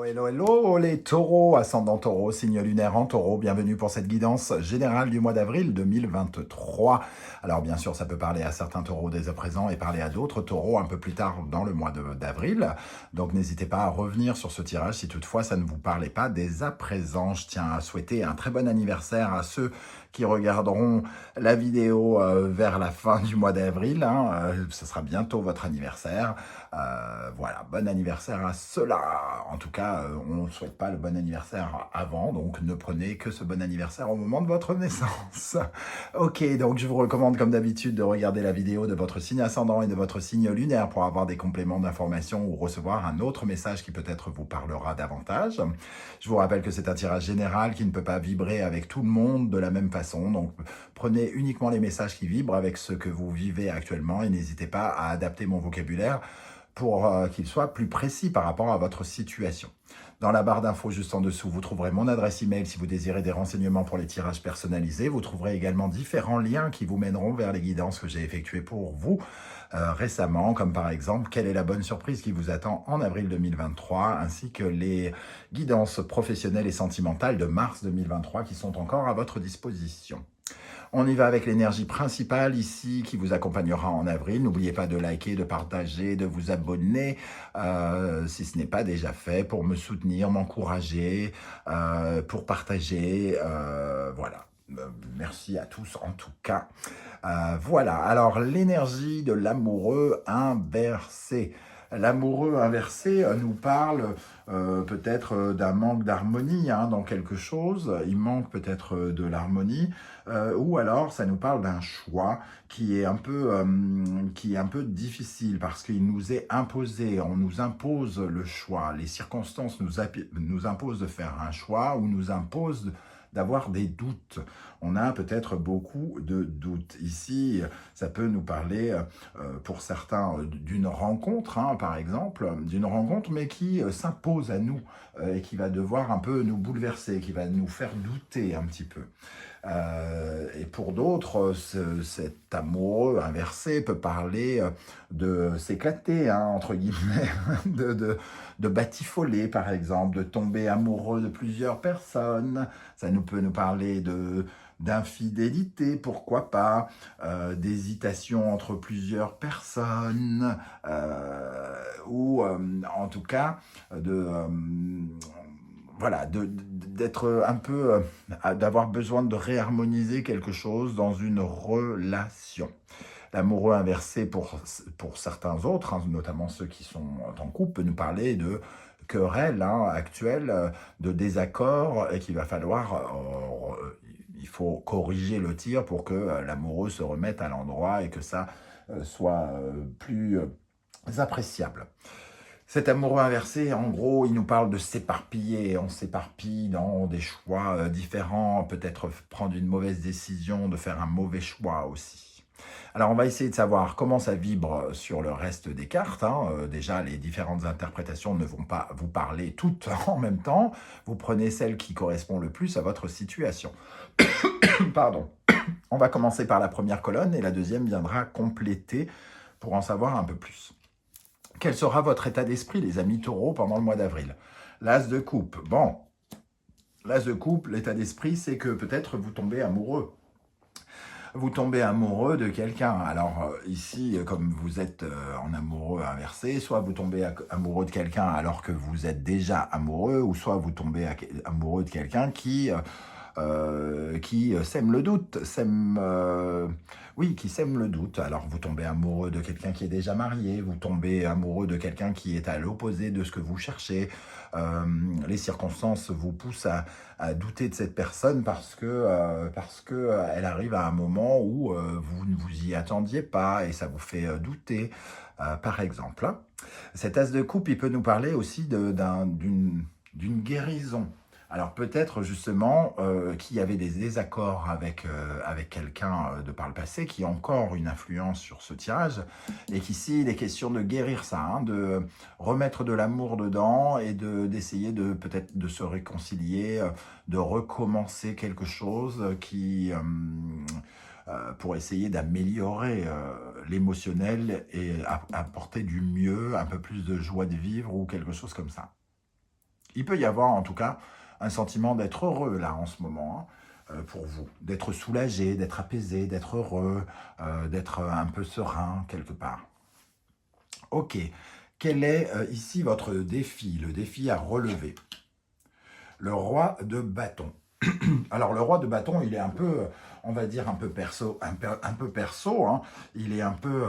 Hello, hello les taureaux, ascendant taureau, signe lunaire en taureau, bienvenue pour cette guidance générale du mois d'avril 2023. Alors bien sûr, ça peut parler à certains taureaux dès à présent et parler à d'autres taureaux un peu plus tard dans le mois d'avril. Donc n'hésitez pas à revenir sur ce tirage si toutefois ça ne vous parlait pas dès à présent. Je tiens à souhaiter un très bon anniversaire à ceux qui regarderont la vidéo vers la fin du mois d'avril. Ce sera bientôt votre anniversaire. Voilà, bon anniversaire à ceux-là. En tout cas, on ne souhaite pas le bon anniversaire avant, donc ne prenez que ce bon anniversaire au moment de votre naissance. Ok, donc je vous recommande comme d'habitude de regarder la vidéo de votre signe ascendant et de votre signe lunaire pour avoir des compléments d'information ou recevoir un autre message qui peut-être vous parlera davantage. Je vous rappelle que c'est un tirage général qui ne peut pas vibrer avec tout le monde de la même façon, donc prenez uniquement les messages qui vibrent avec ce que vous vivez actuellement et n'hésitez pas à adapter mon vocabulaire pour qu'il soit plus précis par rapport à votre situation. Dans la barre d'infos juste en dessous, vous trouverez mon adresse email si vous désirez des renseignements pour les tirages personnalisés. Vous trouverez également différents liens qui vous mèneront vers les guidances que j'ai effectuées pour vous récemment, comme par exemple quelle est la bonne surprise qui vous attend en avril 2023, ainsi que les guidances professionnelles et sentimentales de mars 2023 qui sont encore à votre disposition. On y va avec l'énergie principale ici qui vous accompagnera en avril. N'oubliez pas de liker, de partager, de vous abonner si ce n'est pas déjà fait pour me soutenir, m'encourager, pour partager. Voilà. Merci à tous en tout cas. Voilà. Alors l'énergie de l'amoureux inversé. L'amoureux inversé nous parle peut-être d'un manque d'harmonie dans quelque chose. Il manque peut-être de l'harmonie. Ou alors ça nous parle d'un choix qui est un peu difficile parce qu'il nous est imposé. On nous impose le choix. Les circonstances nous imposent de faire un choix ou nous imposent d'avoir des doutes. On a peut-être beaucoup de doutes. Ici, ça peut nous parler, pour certains, d'une rencontre, par exemple, d'une rencontre, mais qui s'impose à nous et qui va devoir un peu nous bouleverser, qui va nous faire douter un petit peu. Et pour d'autres, cet amoureux inversé peut parler de s'éclater, entre guillemets, de batifoler par exemple, de tomber amoureux de plusieurs personnes. Ça peut nous parler d'infidélité, pourquoi pas, d'hésitation entre plusieurs personnes, ou en tout cas voilà, d'être un peu, d'avoir besoin de réharmoniser quelque chose dans une relation. L'amoureux inversé pour certains autres, notamment ceux qui sont en couple, peut nous parler de querelles actuelles, de désaccords, et qu'il va falloir, il faut corriger le tir pour que l'amoureux se remette à l'endroit et que ça soit plus appréciable. Cet amoureux inversé, en gros, il nous parle de s'éparpiller. On s'éparpille dans des choix différents, peut-être prendre une mauvaise décision, de faire un mauvais choix aussi. Alors, on va essayer de savoir comment ça vibre sur le reste des cartes. Déjà, les différentes interprétations ne vont pas vous parler toutes en même temps. Vous prenez celle qui correspond le plus à votre situation. Pardon. On va commencer par la première colonne et la deuxième viendra compléter pour en savoir un peu plus. Quel sera votre état d'esprit, les amis taureaux, pendant le mois d'avril? L'as de coupe. Bon, l'as de coupe, l'état d'esprit, c'est que peut-être vous tombez amoureux. Vous tombez amoureux de quelqu'un. Alors ici, comme vous êtes en amoureux inversé, soit vous tombez amoureux de quelqu'un alors que vous êtes déjà amoureux, ou soit vous tombez amoureux de quelqu'un qui sème le doute, qui sème le doute. Alors vous tombez amoureux de quelqu'un qui est déjà marié, vous tombez amoureux de quelqu'un qui est à l'opposé de ce que vous cherchez. Les circonstances vous poussent à douter de cette personne parce que elle arrive à un moment où vous ne vous y attendiez pas et ça vous fait douter. Par exemple, cet as de coupe, il peut nous parler aussi d'une guérison. Alors peut-être justement qu'il y avait des désaccords avec quelqu'un de par le passé qui a encore une influence sur ce tirage et qu'ici il est question de guérir ça, de remettre de l'amour dedans et d'essayer peut-être de se réconcilier, de recommencer quelque chose pour essayer d'améliorer l'émotionnel et apporter du mieux, un peu plus de joie de vivre ou quelque chose comme ça. Il peut y avoir en tout cas un sentiment d'être heureux là en ce moment, hein, pour vous, d'être soulagé, d'être apaisé, d'être heureux, d'être un peu serein quelque part. Ok, quel est ici votre défi, le défi à relever? Le roi de bâton. Alors le roi de bâton, il est un peu, on va dire un peu perso, un peu perso, hein. Il est un peu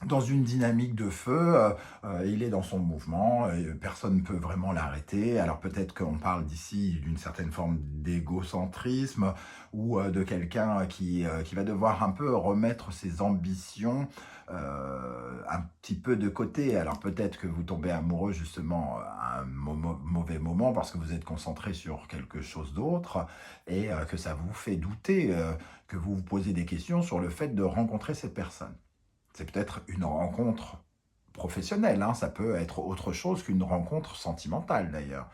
dans une dynamique de feu, il est dans son mouvement, personne ne peut vraiment l'arrêter. Alors peut-être qu'on parle d'ici d'une certaine forme d'égocentrisme ou de quelqu'un qui va devoir un peu remettre ses ambitions un petit peu de côté. Alors peut-être que vous tombez amoureux justement à un mauvais moment parce que vous êtes concentré sur quelque chose d'autre et que ça vous fait douter, que vous vous posez des questions sur le fait de rencontrer cette personne. C'est peut-être une rencontre professionnelle, hein, ça peut être autre chose qu'une rencontre sentimentale d'ailleurs.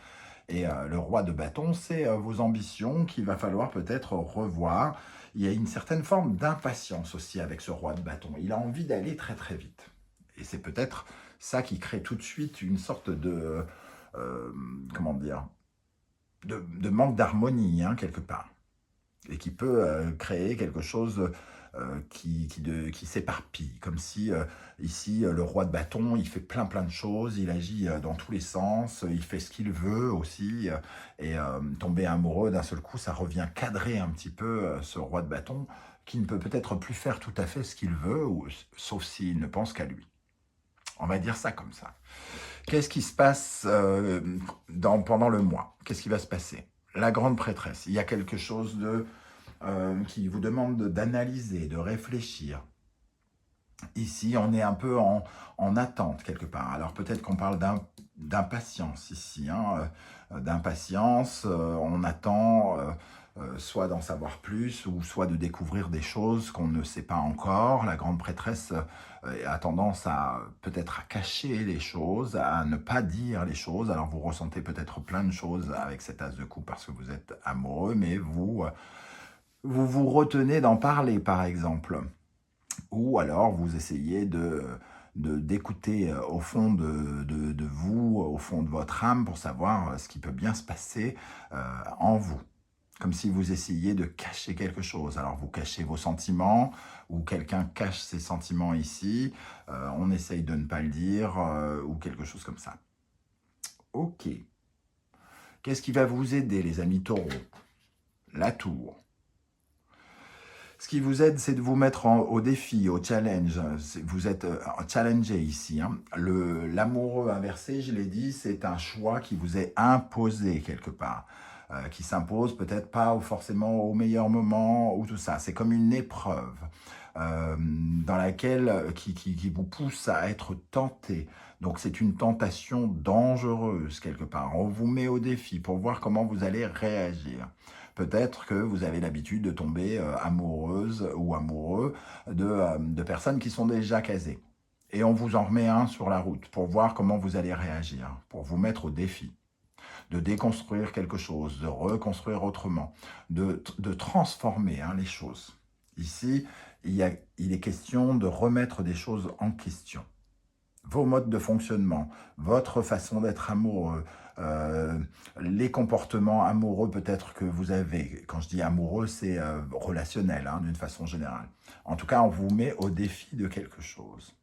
Et le roi de bâton, c'est vos ambitions qu'il va falloir peut-être revoir. Il y a une certaine forme d'impatience aussi avec ce roi de bâton. Il a envie d'aller très très vite. Et c'est peut-être ça qui crée tout de suite une sorte de, euh, comment dire, de manque d'harmonie, hein, quelque part et qui peut créer quelque chose qui s'éparpille. Comme si, ici, le roi de bâton, il fait plein plein de choses, il agit dans tous les sens, il fait ce qu'il veut aussi, et tomber amoureux d'un seul coup, ça revient cadrer un petit peu ce roi de bâton, qui ne peut peut-être plus faire tout à fait ce qu'il veut, sauf s'il ne pense qu'à lui. On va dire ça comme ça. Qu'est-ce qui se passe pendant le mois? Qu'est-ce qui va se passer? La grande prêtresse, il y a quelque chose qui vous demande d'analyser, de réfléchir. Ici, on est un peu en attente quelque part. Alors peut-être qu'on parle d'impatience ici, hein, d'impatience, on attend soit d'en savoir plus, ou soit de découvrir des choses qu'on ne sait pas encore. La grande prêtresse a tendance à peut-être à cacher les choses, à ne pas dire les choses. Alors vous ressentez peut-être plein de choses avec cet as de coupe parce que vous êtes amoureux, mais vous vous retenez d'en parler par exemple. Ou alors vous essayez d'écouter au fond de vous, au fond de votre âme, pour savoir ce qui peut bien se passer en vous. Comme si vous essayiez de cacher quelque chose. Alors vous cachez vos sentiments, ou quelqu'un cache ses sentiments ici, on essaye de ne pas le dire, ou quelque chose comme ça. Ok. Qu'est-ce qui va vous aider, les amis taureaux? La tour. Ce qui vous aide, c'est de vous mettre au défi, au challenge. Vous êtes challengé ici, hein. L'amoureux inversé, je l'ai dit, c'est un choix qui vous est imposé quelque part, qui s'impose peut-être pas forcément au meilleur moment ou tout ça. C'est comme une épreuve dans laquelle qui vous pousse à être tenté. Donc c'est une tentation dangereuse quelque part. On vous met au défi pour voir comment vous allez réagir. Peut-être que vous avez l'habitude de tomber amoureuse ou amoureux de personnes qui sont déjà casées. Et on vous en remet un sur la route pour voir comment vous allez réagir, pour vous mettre au défi, de déconstruire quelque chose, de reconstruire autrement, de transformer les choses. Ici, il est question de remettre des choses en question. Vos modes de fonctionnement, votre façon d'être amoureux, les comportements amoureux peut-être que vous avez. Quand je dis amoureux, c'est relationnel, hein, d'une façon générale. En tout cas, on vous met au défi de quelque chose.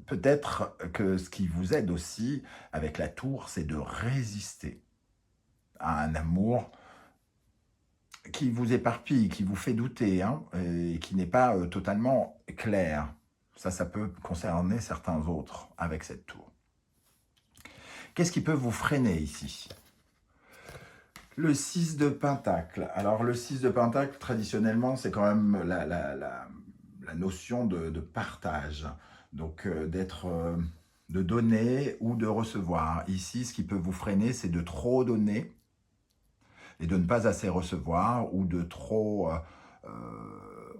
Peut-être que ce qui vous aide aussi avec la tour, c'est de résister à un amour qui vous éparpille, qui vous fait douter, hein, et qui n'est pas totalement clair. Ça peut concerner certains autres avec cette tour. Qu'est-ce qui peut vous freiner ici? Le 6 de Pentacle. Alors le 6 de Pentacle, traditionnellement, c'est quand même la notion de partage. Donc de donner ou de recevoir. Ici, ce qui peut vous freiner, c'est de trop donner et de ne pas assez recevoir, ou de trop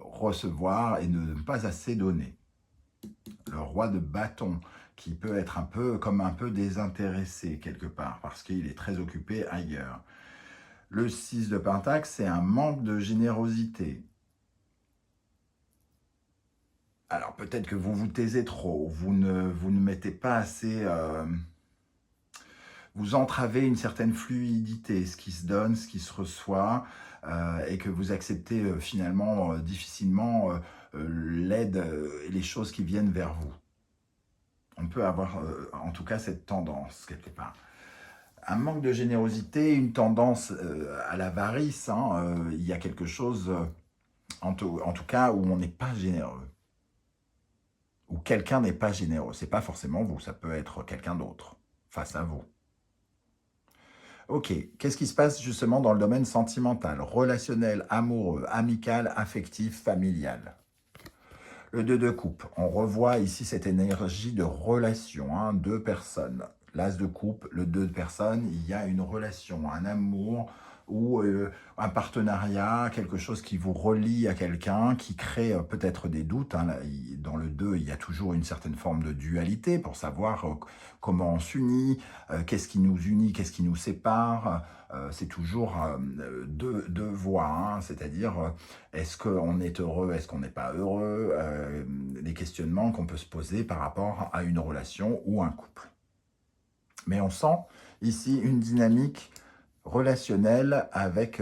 recevoir et de ne pas assez donner. Le roi de bâton, qui peut être un peu désintéressé quelque part, parce qu'il est très occupé ailleurs. Le 6 de Pentacle, c'est un manque de générosité. Alors peut-être que vous vous taisez trop, vous ne mettez pas assez... vous entravez une certaine fluidité, ce qui se donne, ce qui se reçoit, et que vous acceptez finalement difficilement l'aide et les choses qui viennent vers vous. On peut avoir en tout cas cette tendance quelque part. Un manque de générosité, une tendance à l'avarice, hein, il y a quelque chose, en tout cas, où on n'est pas généreux. Où quelqu'un n'est pas généreux. C'est pas forcément vous, ça peut être quelqu'un d'autre face à vous. Ok, qu'est-ce qui se passe justement dans le domaine sentimental, relationnel, amoureux, amical, affectif, familial? Le 2 de coupe, on revoit ici cette énergie de relation, hein, deux personnes. L'as de coupe, le 2 de personnes, il y a une relation, un amour ou un partenariat, quelque chose qui vous relie à quelqu'un, qui crée peut-être des doutes. Hein. Dans le 2, il y a toujours une certaine forme de dualité pour savoir comment on s'unit, qu'est-ce qui nous unit, qu'est-ce qui nous sépare. C'est toujours deux voies, hein, c'est-à-dire est-ce qu'on est heureux, est-ce qu'on n'est pas heureux, les questionnements qu'on peut se poser par rapport à une relation ou un couple. Mais on sent ici une dynamique relationnelle avec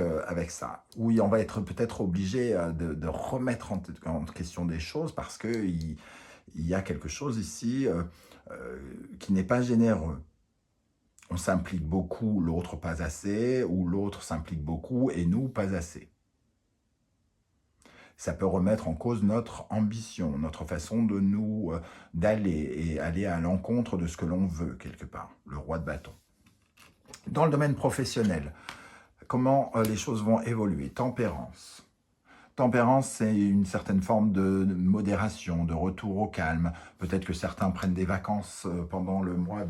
ça. Oui, on va être peut-être obligé de remettre en question des choses parce qu'il y a quelque chose ici qui n'est pas généreux. On s'implique beaucoup, l'autre pas assez, ou l'autre s'implique beaucoup et nous pas assez. Ça peut remettre en cause notre ambition, notre façon de nous d'aller et aller à l'encontre de ce que l'on veut quelque part, le roi de bâton. Dans le domaine professionnel, comment les choses vont évoluer? Tempérance. Tempérance, c'est une certaine forme de modération, de retour au calme. Peut-être que certains prennent des vacances pendant le mois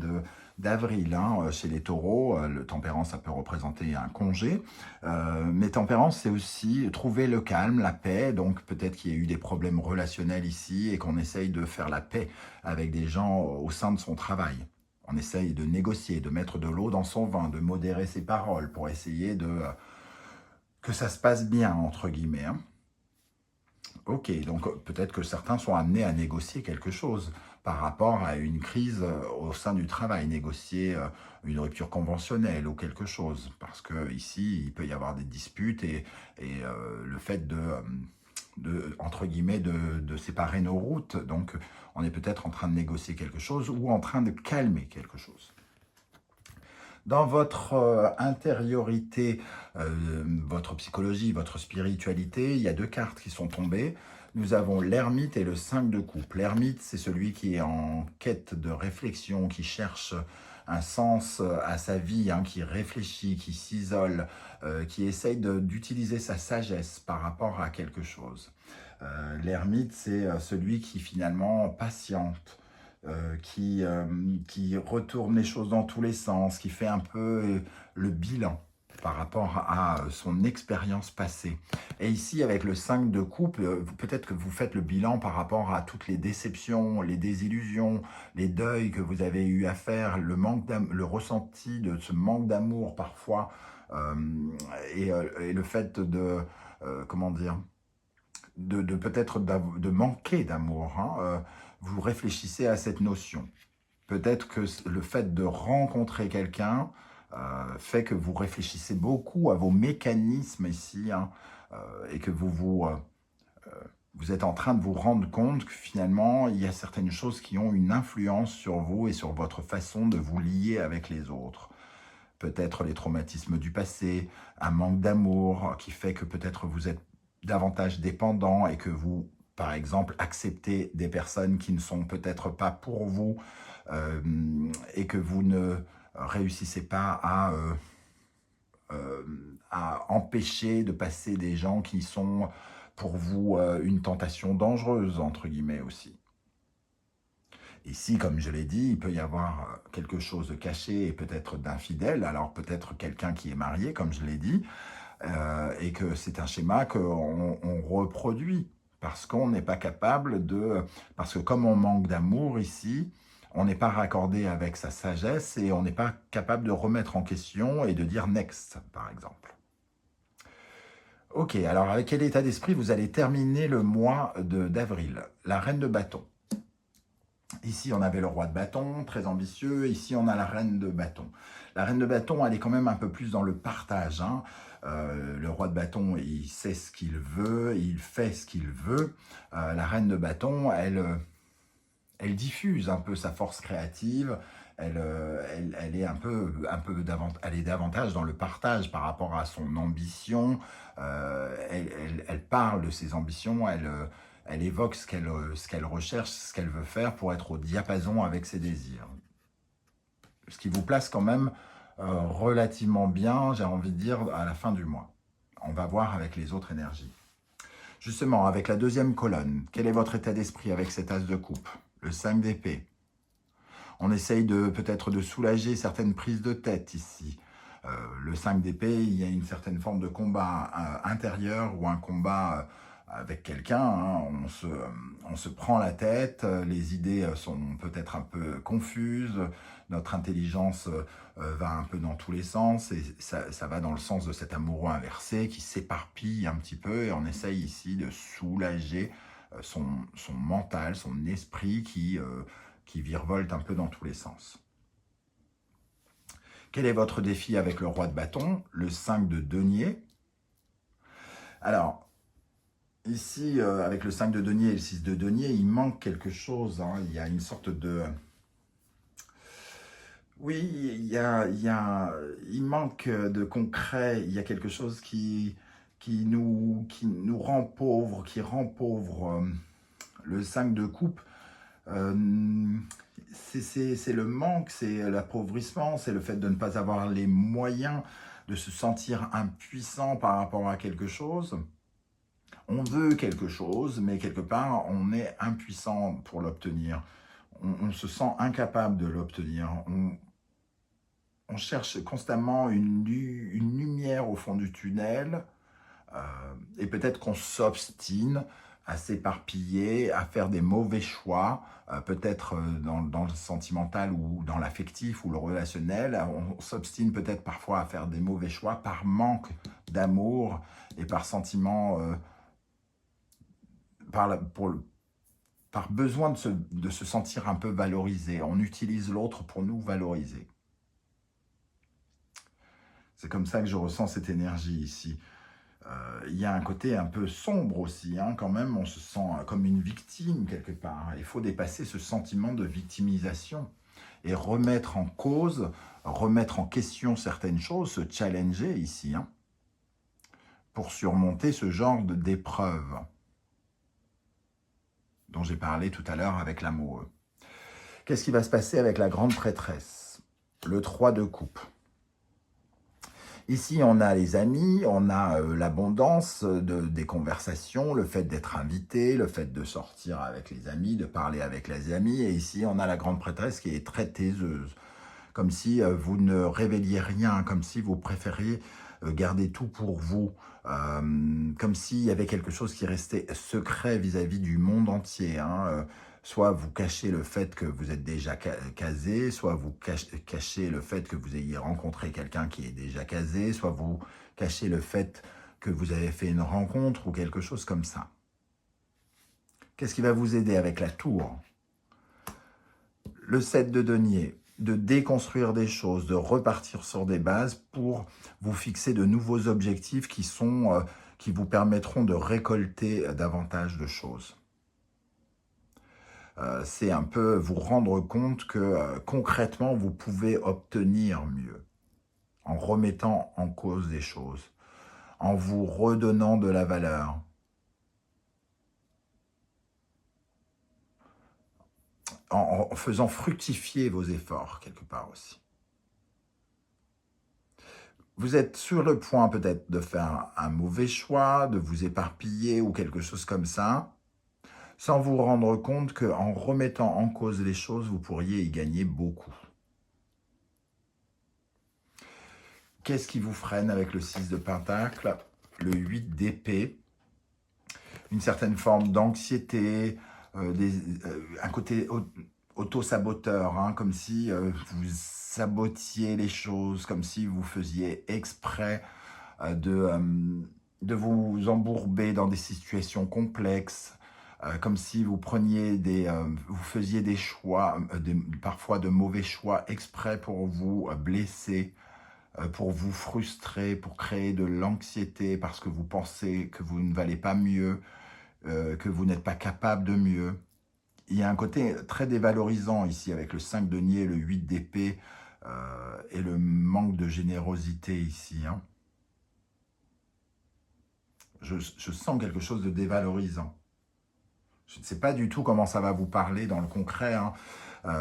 d'avril. Hein. Chez les taureaux, le tempérance, ça peut représenter un congé. Mais tempérance, c'est aussi trouver le calme, la paix. Donc peut-être qu'il y a eu des problèmes relationnels ici et qu'on essaye de faire la paix avec des gens au sein de son travail. On essaye de négocier, de mettre de l'eau dans son vin, de modérer ses paroles pour essayer que ça se passe bien, entre guillemets. Hein. Ok, donc peut-être que certains sont amenés à négocier quelque chose par rapport à une crise au sein du travail, négocier une rupture conventionnelle ou quelque chose, parce que ici il peut y avoir des disputes et le fait entre guillemets, de séparer nos routes, donc on est peut-être en train de négocier quelque chose ou en train de calmer quelque chose. Dans votre intériorité, votre psychologie, votre spiritualité, il y a deux cartes qui sont tombées. Nous avons l'ermite et le 5 de coupe. L'ermite, c'est celui qui est en quête de réflexion, qui cherche un sens à sa vie, hein, qui réfléchit, qui s'isole, qui essaye d'utiliser sa sagesse par rapport à quelque chose. L'ermite, c'est celui qui finalement patiente, qui retourne les choses dans tous les sens, qui fait un peu le bilan par rapport à son expérience passée. Et ici, avec le 5 de coupe, peut-être que vous faites le bilan par rapport à toutes les déceptions, les désillusions, les deuils que vous avez eu à faire, le ressenti de ce manque d'amour parfois, et le fait comment dire, peut-être de manquer d'amour. Hein, vous réfléchissez à cette notion. Peut-être que le fait de rencontrer quelqu'un fait que vous réfléchissez beaucoup à vos mécanismes ici, hein, et que vous êtes en train de vous rendre compte que finalement, il y a certaines choses qui ont une influence sur vous et sur votre façon de vous lier avec les autres. Peut-être les traumatismes du passé, un manque d'amour qui fait que peut-être vous êtes davantage dépendant et que vous, par exemple, acceptez des personnes qui ne sont peut-être pas pour vous et que vous ne réussissez pas à empêcher de passer des gens qui sont pour vous une tentation dangereuse, entre guillemets aussi. Ici, comme je l'ai dit, il peut y avoir quelque chose de caché et peut-être d'infidèle, alors peut-être quelqu'un qui est marié, comme je l'ai dit, et que c'est un schéma qu'on reproduit, parce qu'on n'est pas capable parce que comme on manque d'amour ici, on n'est pas raccordé avec sa sagesse et on n'est pas capable de remettre en question et de dire next, par exemple. Ok, alors avec quel état d'esprit vous allez terminer le mois d'avril? La reine de bâton. Ici, on avait le roi de bâton, très ambitieux. Ici, on a la reine de bâton. La reine de bâton, elle est quand même un peu plus dans le partage, hein. Le roi de bâton, il sait ce qu'il veut, il fait ce qu'il veut. La reine de bâton, elle diffuse un peu sa force créative. Elle est elle est davantage dans le partage par rapport à son ambition. Elle parle de ses ambitions, elle évoque ce qu'elle recherche, ce qu'elle veut faire pour être au diapason avec ses désirs. Ce qui vous place quand même relativement bien, j'ai envie de dire, à la fin du mois. On va voir avec les autres énergies. Justement, avec la deuxième colonne, quel est votre état d'esprit avec cet as de coupe? Le 5 d'épée. On essaye peut-être de soulager certaines prises de tête ici. Le 5 d'épée, il y a une certaine forme de combat intérieur ou un combat avec quelqu'un. Hein. On se prend la tête, les idées sont peut-être un peu confuses, notre intelligence va un peu dans tous les sens et ça va dans le sens de cet amoureux inversé qui s'éparpille un petit peu et on essaye ici de soulager son mental, son esprit qui virevolte un peu dans tous les sens. Quel est votre défi avec le roi de bâton? Le 5 de denier. Alors, ici, avec le 5 de denier et le 6 de denier, il manque quelque chose. Hein. Il y a une sorte de... Oui, il manque de concret. Il y a quelque chose qui nous rend pauvres, qui rend pauvres. Le 5 de coupe, c'est le manque, c'est l'appauvrissement, c'est le fait de ne pas avoir les moyens, de se sentir impuissant par rapport à quelque chose. On veut quelque chose, mais quelque part, on est impuissant pour l'obtenir. On se sent incapable de l'obtenir. On cherche constamment une lumière au fond du tunnel, et peut-être qu'on s'obstine à s'éparpiller, à faire des mauvais choix, peut-être dans le sentimental ou dans l'affectif ou le relationnel. On s'obstine peut-être parfois à faire des mauvais choix par manque d'amour et par sentiment, par besoin de se sentir un peu valorisé. On utilise l'autre pour nous valoriser. C'est comme ça que je ressens cette énergie ici. Il y a un côté un peu sombre aussi, hein, quand même, on se sent comme une victime quelque part. Il faut dépasser ce sentiment de victimisation et remettre en cause, remettre en question certaines choses, se challenger ici, hein, pour surmonter ce genre d'épreuve dont j'ai parlé tout à l'heure avec l'amoureux. Qu'est-ce qui va se passer avec la grande prêtresse? Le 3 de coupe. Ici, on a les amis, on a l'abondance des conversations, le fait d'être invité, le fait de sortir avec les amis, de parler avec les amis. Et ici, on a la grande prêtresse qui est très taiseuse, comme si vous ne révéliez rien, comme si vous préfériez garder tout pour vous, comme s'il y avait quelque chose qui restait secret vis-à-vis du monde entier, hein. Soit vous cachez le fait que vous êtes déjà casé, soit vous cachez le fait que vous ayez rencontré quelqu'un qui est déjà casé, soit vous cachez le fait que vous avez fait une rencontre ou quelque chose comme ça. Qu'est-ce qui va vous aider avec la tour? Le 7 de denier, de déconstruire des choses, de repartir sur des bases pour vous fixer de nouveaux objectifs qui vous permettront de récolter davantage de choses. C'est un peu vous rendre compte que concrètement, vous pouvez obtenir mieux en remettant en cause des choses, en vous redonnant de la valeur, en faisant fructifier vos efforts quelque part aussi. Vous êtes sur le point peut-être de faire un mauvais choix, de vous éparpiller ou quelque chose comme ça, sans vous rendre compte qu'en remettant en cause les choses, vous pourriez y gagner beaucoup. Qu'est-ce qui vous freine avec le 6 de Pentacle, le 8 d'épée? Une certaine forme d'anxiété, un côté auto-saboteur, hein, comme si vous sabotiez les choses, comme si vous faisiez exprès de vous embourber dans des situations complexes, comme si vous preniez vous faisiez des choix, parfois de mauvais choix exprès pour vous blesser, pour vous frustrer, pour créer de l'anxiété parce que vous pensez que vous ne valez pas mieux, que vous n'êtes pas capable de mieux. Il y a un côté très dévalorisant ici avec le 5 de denier, le 8 d'épée et le manque de générosité ici. Hein. Je sens quelque chose de dévalorisant. Je ne sais pas du tout comment ça va vous parler dans le concret. Hein.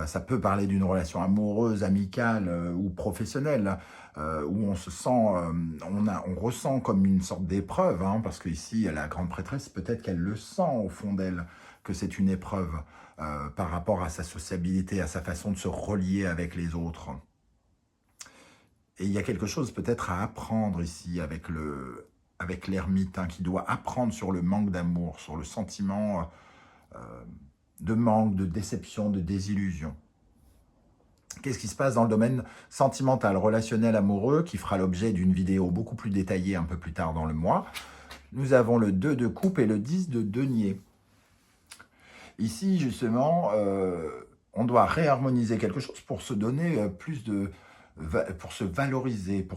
Ça peut parler d'une relation amoureuse, amicale ou professionnelle, où on se sent, on ressent comme une sorte d'épreuve, hein, parce qu'ici, la grande prêtresse, peut-être qu'elle le sent au fond d'elle, que c'est une épreuve par rapport à sa sociabilité, à sa façon de se relier avec les autres. Et il y a quelque chose peut-être à apprendre ici avec l'ermite, hein, qui doit apprendre sur le manque d'amour, sur le sentiment de manque, de déception, de désillusion. Qu'est-ce qui se passe dans le domaine sentimental, relationnel, amoureux, qui fera l'objet d'une vidéo beaucoup plus détaillée un peu plus tard dans le mois. Nous avons le 2 de coupe et le 10 de denier. Ici, justement, on doit réharmoniser quelque chose pour se donner pour se valoriser,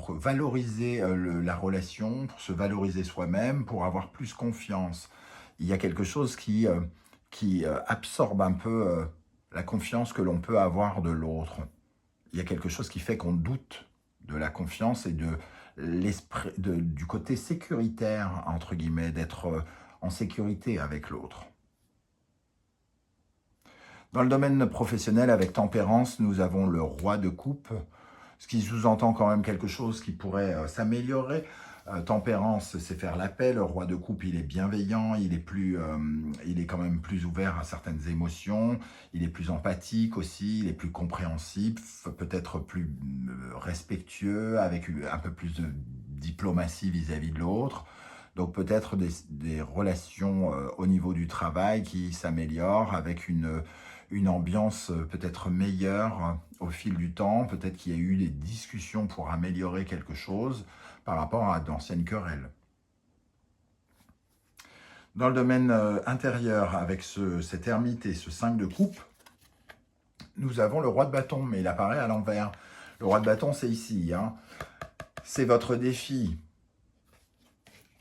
la relation, pour se valoriser soi-même, pour avoir plus confiance. Il y a quelque chose qui absorbe un peu la confiance que l'on peut avoir de l'autre. Il y a quelque chose qui fait qu'on doute de la confiance et du côté sécuritaire, entre guillemets, d'être en sécurité avec l'autre. Dans le domaine professionnel, avec tempérance, nous avons le roi de coupe, ce qui sous-entend quand même quelque chose qui pourrait s'améliorer. Tempérance, c'est faire la paix. Le roi de coupe, il est bienveillant, il est quand même plus ouvert à certaines émotions, il est plus empathique aussi, il est plus compréhensif, peut-être plus respectueux, avec un peu plus de diplomatie vis-à-vis de l'autre. Donc peut-être des relations au niveau du travail qui s'améliorent avec une ambiance peut-être meilleure au fil du temps. Peut-être qu'il y a eu des discussions pour améliorer quelque chose par rapport à d'anciennes querelles. Dans le domaine intérieur, avec cet ermite et ce 5 de coupe, nous avons le roi de bâton, mais il apparaît à l'envers. Le roi de bâton, c'est ici. Hein. C'est votre défi.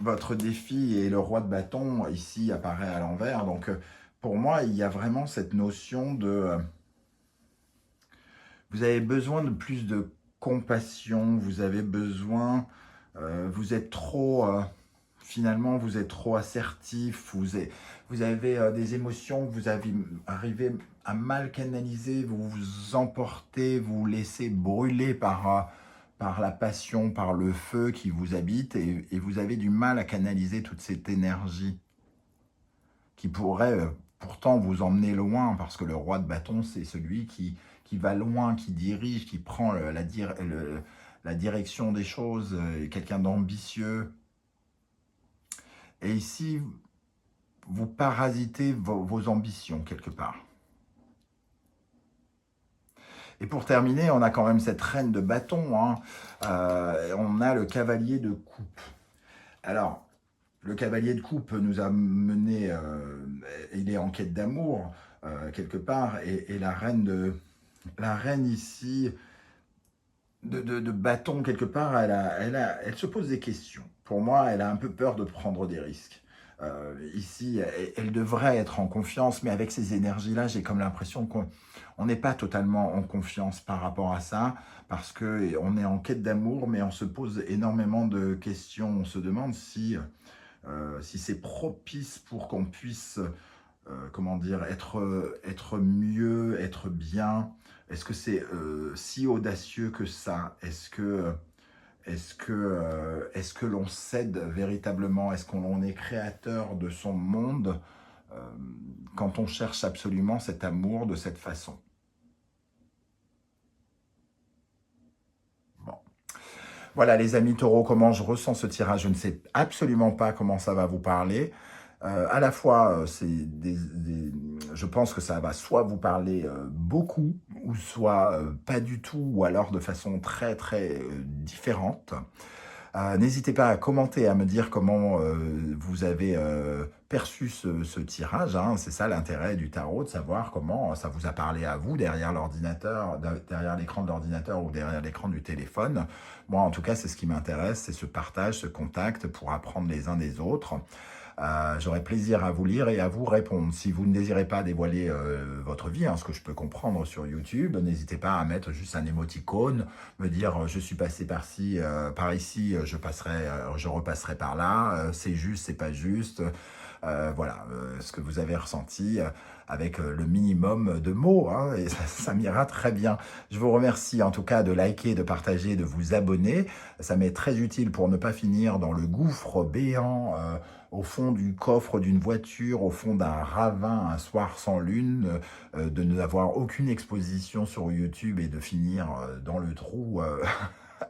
Votre défi et le roi de bâton, ici, apparaît à l'envers. Donc, pour moi, il y a vraiment cette notion de... vous avez besoin de plus de compassion, vous avez besoin... vous êtes trop... finalement, vous êtes trop assertif, vous avez des émotions que vous arrivez à mal canaliser, vous vous emportez, vous vous laissez brûler par la passion, par le feu qui vous habite, et vous avez du mal à canaliser toute cette énergie qui pourrait pourtant vous emmener loin, parce que le roi de bâton, c'est celui qui va loin, qui dirige, qui prend la direction des choses, quelqu'un d'ambitieux. Et ici, vous parasitez vos ambitions quelque part. Et pour terminer, on a quand même cette reine de bâton. Hein. On a le cavalier de coupe. Alors, le cavalier de coupe nous a mené, il est en quête d'amour quelque part, et la reine ici de bâton quelque part, elle se pose des questions. Pour moi, elle a un peu peur de prendre des risques. Ici, elle devrait être en confiance, mais avec ces énergies-là, j'ai comme l'impression qu'on n'est pas totalement en confiance par rapport à ça, parce qu'on est en quête d'amour, mais on se pose énormément de questions. On se demande si c'est propice pour qu'on puisse, comment dire, être mieux, être bien. Est-ce que c'est si audacieux que ça? Est-ce que l'on cède véritablement? Est-ce qu'on est créateur de son monde quand on cherche absolument cet amour de cette façon? Bon. Voilà les amis taureaux, comment je ressens ce tirage. Je ne sais absolument pas comment ça va vous parler. À la fois, je pense que ça va soit vous parler beaucoup, ou soit pas du tout, ou alors de façon très très différente. N'hésitez pas à commenter, à me dire comment vous avez perçu ce tirage, hein. C'est ça l'intérêt du tarot, de savoir comment ça vous a parlé à vous derrière l'ordinateur, derrière l'écran de l'ordinateur ou derrière l'écran du téléphone. Moi, en tout cas, c'est ce qui m'intéresse, c'est ce partage, ce contact pour apprendre les uns des autres. J'aurai plaisir à vous lire et à vous répondre. Si vous ne désirez pas dévoiler votre vie, hein, ce que je peux comprendre sur YouTube, n'hésitez pas à mettre juste un émoticône, me dire je suis passé par-ci, par ici, je repasserai par là, c'est juste, c'est pas juste. Voilà, ce que vous avez ressenti avec le minimum de mots, hein, et ça m'ira très bien. Je vous remercie en tout cas de liker, de partager, de vous abonner. Ça m'est très utile pour ne pas finir dans le gouffre béant au fond du coffre d'une voiture, au fond d'un ravin un soir sans lune, de n'avoir aucune exposition sur YouTube et de finir dans le trou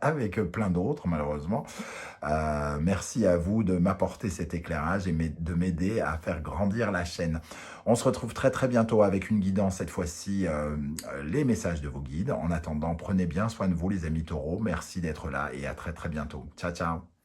avec plein d'autres, malheureusement. Merci à vous de m'apporter cet éclairage et de m'aider à faire grandir la chaîne. On se retrouve très très bientôt avec une guidance, cette fois-ci, les messages de vos guides. En attendant, prenez bien soin de vous les amis taureaux. Merci d'être là et à très très bientôt. Ciao, ciao.